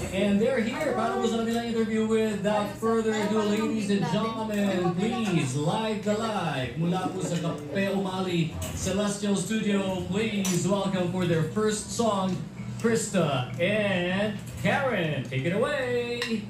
And they're here para po sa kanilang interview. Without further ado, ladies and gentlemen, please, live the live mula po sa Kape Umali Celestial Studio. Please welcome for their first song, Krista and Karen. Take it away.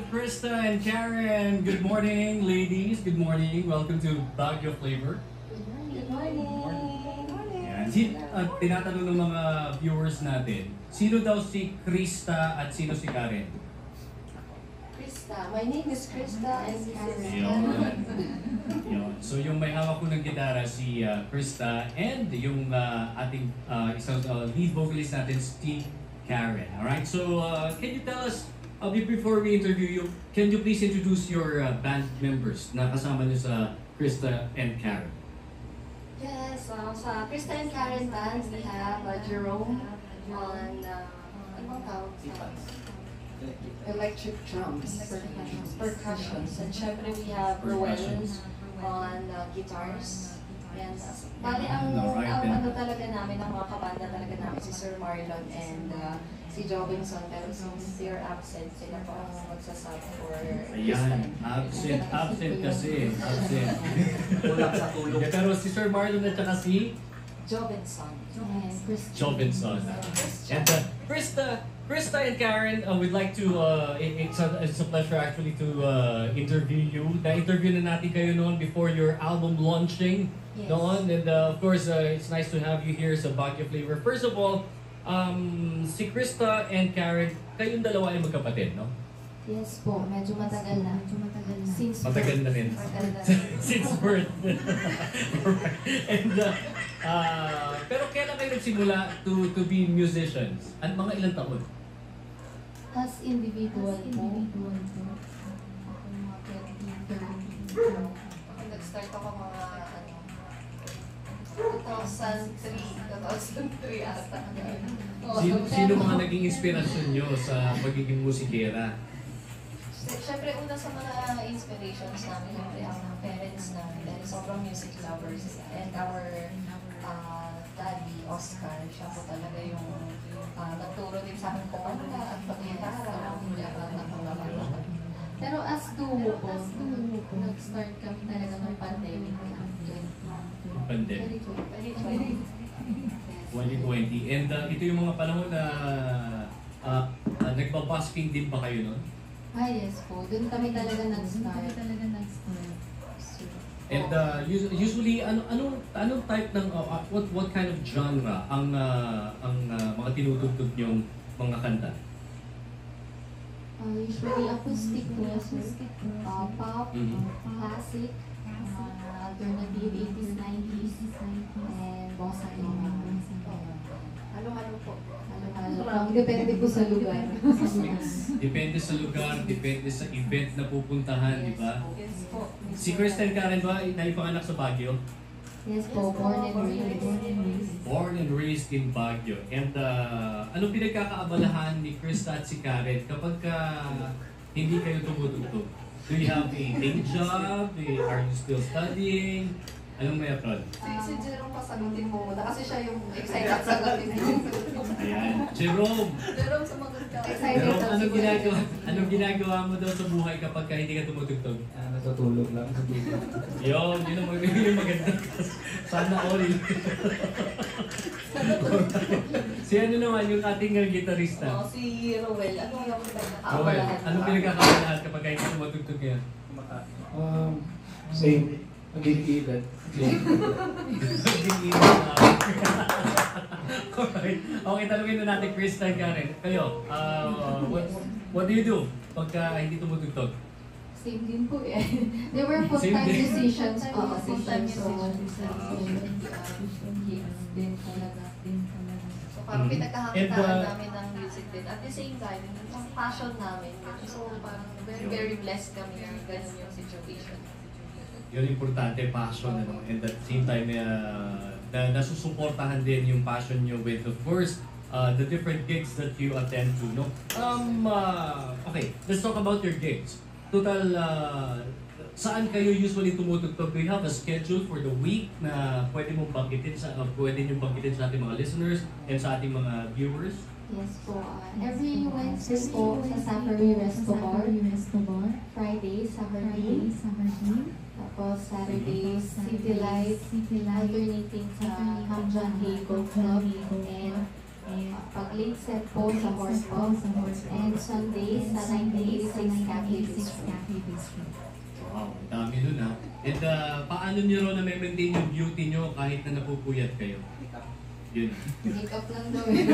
Krista and Karen, good morning, ladies. Good morning. Welcome to Baguio Flavor. Good morning. Yan. Tinatanong ng mga viewers natin, sino daw si Krista at sino si Karen? Krista. My name is Krista and Karen. Yun. So yung may hawak ko ng gitara si Krista and yung ating isang lead vocalist natin si Karen. Alright, so can you tell us, before we interview you, can you please introduce your band members na kasama niyo sa Krista and Karen? Yes, sa Krista and Karen band, we have Jerome on ano bang tawag sa electric drums, percussions. And syempre we have Rowan on guitars. And bali ang ano talaga namin, ang mga kabanda talaga namin, si Sir Marlon and si Jobinson, pero since they're absent, sila po ang magsasab for Ayan, absent kasi, absent. Kulang sa tulog. Pero si Sir Marlon at saka si Jobinson. Jobinson. And Krista, Krista and Karen, we'd like to, it's a pleasure actually to interview you. Na-interview na natin kayo noon before your album launching Yes. noon. And of course, it's nice to have you here sa Baguio Flavor. First of all, si Krista and Karen, kayong dalawa ay magkapatid, no? Yes po, medyo matagal na. Since Matagal na rin. Matagal na. Since birth. And, pero kailan kayo nagsimula to be musicians? At mga ilang taon? As individual po. Nag-start ako mga 2003 ata. Sino mga naging inspirasyon nyo sa pagiging musikera? Siyempre, una sa mga inspirations namin, siyempre ang parents namin dahil sobrang music lovers. And our daddy, Oscar, siya po talaga yung nagturo din sa akin kumanta at pag-gitara. Pero as duo po, nag-start kami talaga ng pandemic. Pandemic. 2020. And ito yung mga panahon na nagbabasking din ba kayo nun? Yes po. Doon kami talaga nag-start. And usually anong type ng what kind of genre ang mga tinutugtog niyong mga kanta? Usually acoustic music, pop, classic, alternative 80s, 90s, and bossa nova. Halo-halo po. Halo-halo. Depende po sa lugar. Depende sa lugar, depende sa event na pupuntahan, di ba? Yes po. Si Kristen Karen ba, naipanganak sa Baguio? Yes po, born and raised. Born and raised in Baguio. And anong pinagkakaabalahan ni Krista at si Karen kapag hindi kayo tumutugtog? Do you have a day job? Are you still studying? Anong meron? Si Jerome pasagutin mo muna kasi siya yung excited sagutin mo. Ayan. Jerome! Jerome, sumagot ka. Excited Jerome, daw anong ginagawa mo daw sa buhay kapag hindi ka tumutugtog? Natutulog lang sa dito. Yun yung maganda. Sana all. Si ano naman yung ating gitarista? Si Rowel. Ano yung Joel, anong pinagkakaabalahan kapag hindi tumutugtog yan? Same. Nagigilid. Alright. Okay, tanungin na natin Krista and Karen. Kayo, what do you do pagka hindi tumutugtog? Same din po eh. They were full-time musicians po. Full-time musicians. Gigs din talaga. So parang pinagkakakitaan namin ng music din. At the same time, ang passion namin. So parang very, very blessed kami na ganun yung situation. Yun importante, passion. Ano? And at the same time, nasusuportahan din yung passion nyo with, of course, the different gigs that you attend to. No? Okay, let's talk about your gigs. Total, saan kayo usually tumutugtog? Do you have a schedule for the week na pwede mong banggitin sa ating mga listeners and sa ating mga viewers? Yes po. Every Wednesday po sa Safari Resto Bar. Friday, Safari. Tapos Saturday, City Light. Alternating sa Camp John Hay Golf Club. And pag late set po sa Horse Pub. And Sunday sa 1986 Cafe Bistro. Wow, dami nun ha. And paano nyo rin na-maintain yung beauty nyo kahit na napupuyat kayo? Yun. Makeup lang daw eh.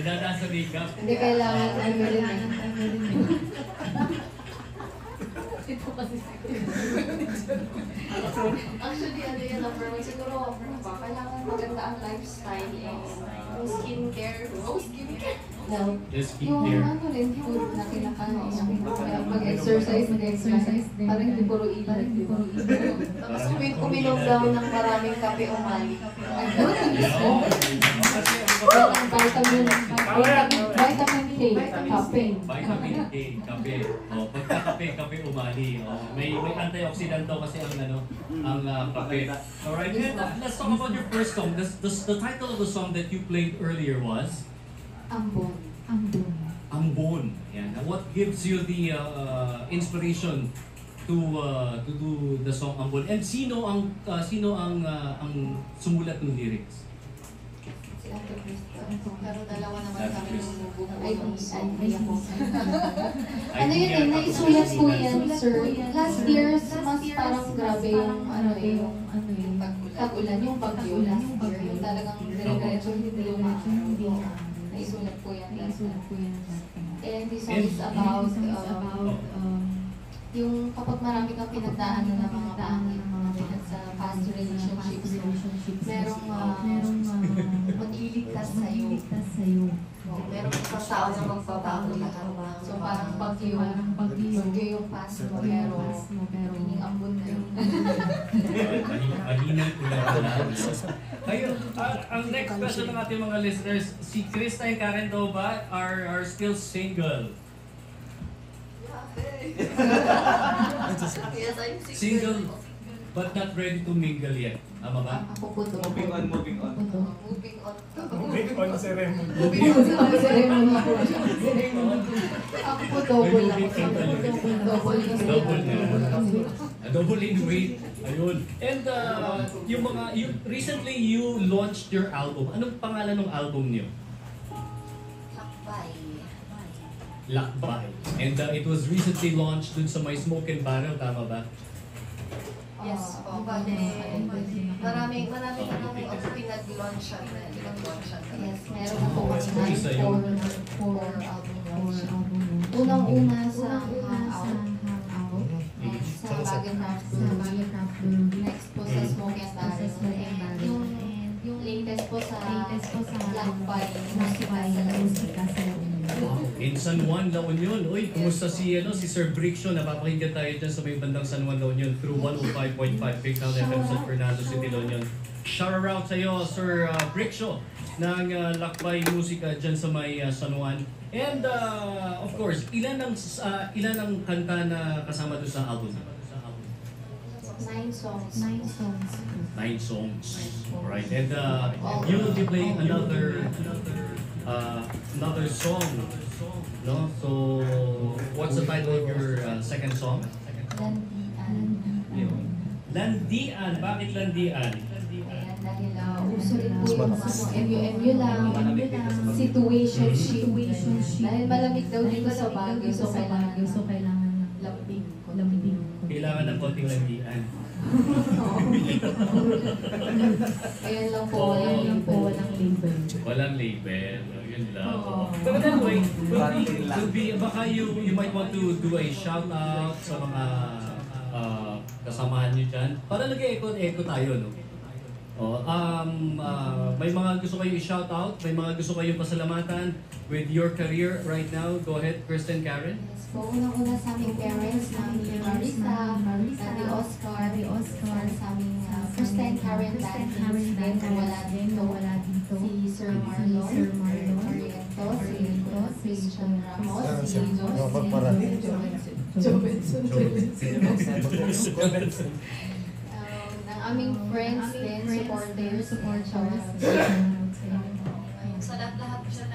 Nadadaan sa makeup. Hindi kailangan ano rin eh. Ito kasi actually, ano yan, number one, siguro, kailangan maganda ang lifestyle and skincare. No. Just keep Yung there. ano rin, food na kinakain. Mag-exercise din. Parang hindi puro ilan. Tapos uminom daw ng maraming kape o mali. Vitamin K, kape. Vitamin K, kape. Oh, kape umali. Oh, may antioxidant daw kasi ang kape. Alright, let's talk about your first song. The title of the song that you played earlier was? Ambon. Ambon. Yan. What gives you the inspiration to do the song Ambon? And sino ang sumulat ng lyrics? Si Si Ate Krista. Pero dalawa naman Ate kami Krista. nung Ay, bumuo ng song. ay, Ako. Ano yun eh, naisulat po yan, sir. Last year, mas parang grabe yung tag-ulan, yung bagyo last year. Yung talagang dire-diretso hindi lumang. Naisulat po yan last year. And this song is about yung kapag marami kang pinagdaanan ng mga pangit sa past relationships, merong magliligtas sa'yo. Merong isang tao na magbabago lahat. So parang bagyo yung past mo, pero hining ambon na yun. Mahinang ulan na. Kayo, ang next question ng ating mga listeners, si Krista and Karen daw ba are still single? Yes, I'm Single, but not ready to mingle yet. Tama ba? Ako po to. Moving on. Moving on. Moving on si Raymond. Moving on. Ako po double lang. Double na. Double in weight. Ayun. And recently you launched your album. Anong pangalan ng album niyo? Lakbay. Lakbay. And it was recently launched dun sa My Smoke and Barrel. Tama ba? Yes po. Bale, marami na kami also pinag-launch siya. Yes, meron na po kami Isa yun. four album launch. Unang-una sa Hangout. Next sa Baggecraft Brewery. Next po sa Smoke and Barrel. And yung latest po sa Lakbay Musika sa In San Juan, La Union. Uy, kumusta si Sir Brixio? Napapakinggan tayo dyan sa may bandang San Juan, La Union through 105.5 Big Town FM San Fernando City, La Union. Shout out sa iyo, Sir Brixio, ng Lakbay Musika dyan sa may San Juan. And of course, ilan ang kanta na kasama doon sa album? 9 songs. 9 songs. Alright. And you will be playing another song. No? So, what's the title of your second song? Landian. Bakit Landian? Ayan, dahil uso rin po yung MU lang, situationship. Dahil malamig daw dito sa Baguio, so kailangan lambing. Kailangan ng konting landian. Ayan lang po, walang label. Walang label. Yun lang. But anyway, could be, baka you might want to do a shout out sa mga kasamahan nyo dyan. Para nag-echo tayo, no? May mga gusto kayo i-shout out, may mga gusto kayong pasalamatan with your career right now. Go ahead, Kristen, Karen. Yes po, unang-una sa aming parents, Marisa, Daddy Oscar, sa aming Kristen, Karen, wala dito, si Sir Marlon, Oriento, si Christian Ramos, si Jobenson, ng aming friends din, supporters. Sa lahat-lahat po siya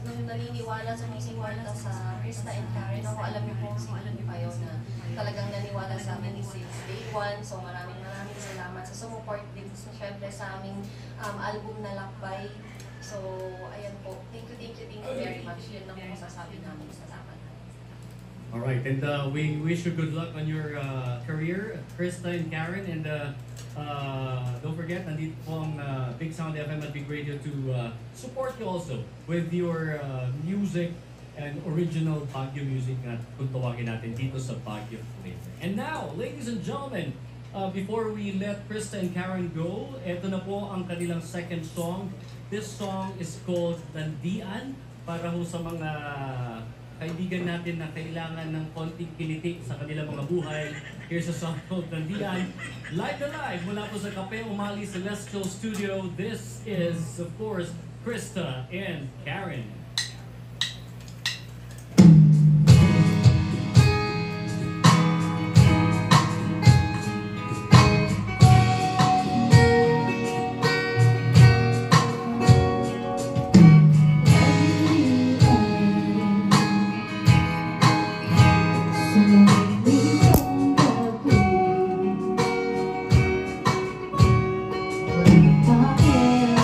nung naniniwala sa music kwarta sa Krista and Karen, ako alam niyo po kayo na talagang naniwala sa amin since day one. So maraming salamat sa sumuport din syempre sa aming album na Lakbay. So ayan po, thank you very much. Yun lang po masasabi namin sa laman. Alright, and we wish you good luck on your career, Krista and Karen, and don't forget, nandito po ang Big Sound FM at Big Radio to support you also with your music and original Baguio music na kung tawagin natin dito sa Baguio Flavor. And now, ladies and gentlemen, before we let Krista and Karen go, eto na po ang kanilang second song. This song is called Landian, para ho sa mga kaibigan natin na kailangan ng konting kiliti sa kanilang mga buhay. Here's a song called Landian. Live na live mula po sa Cafe Umali Celestial Studio. This is, of course, Krista and Karen. Bakit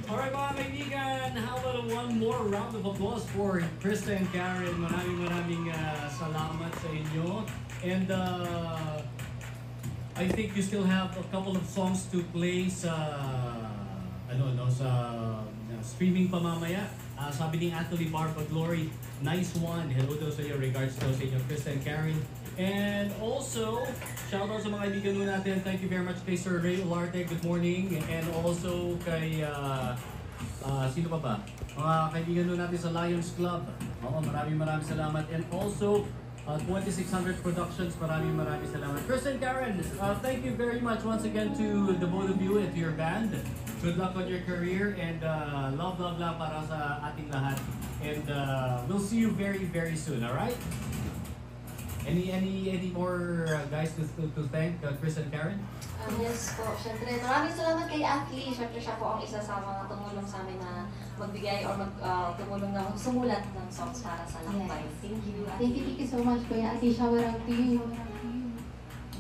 Alright mga kaibigan, how about one more round of applause for Krista and Karen. Maraming salamat sa inyo. And I think you still have a couple of songs to play sa sa streaming pa mamaya. Sabi ni Anthony Barba Glory, nice one. Hello daw sa iyo, regards daw sa inyo, Krista and Karen. And also, shout out sa mga kaibigan mo natin. Thank you very much kay Sir Ray Olarte, good morning. And also kay, sino pa ba? Mga kaibigan mo natin sa Lions Club. Oo, maraming salamat. And also, 2600 Productions, maraming salamat. Chris and Karen, thank you very much once again to the both of you and to your band. Good luck on your career and love para sa ating lahat. And we'll see you very, very soon, alright? Any more guys to thank, Chris and Karen? Yes po, syempre. Maraming salamat kay Atli. Syempre siya po ang isa sa mga tumulong sa amin na magbigay or tumulong na sumulat ng songs para sa Lakbay. Yes. Thank you, Thank you so much, Kuya Ate. Shower out to you.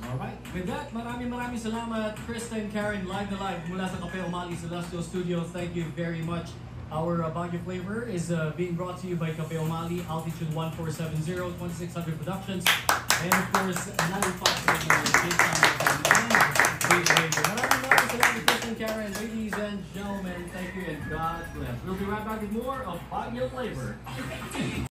Alright, with that, maraming salamat, Krista and Karen, live na live mula sa Cafe O'Malley Celestial Studios. Thank you very much. Our Baguio Flavor is being brought to you by Cafe O'Malley, Altitude 1470, 2600 Productions, and of course, 95 Maraming salamat, Krista and Karen. Ladies and gentlemen, thank you and God bless. We'll be right back with more of Baguio Flavor.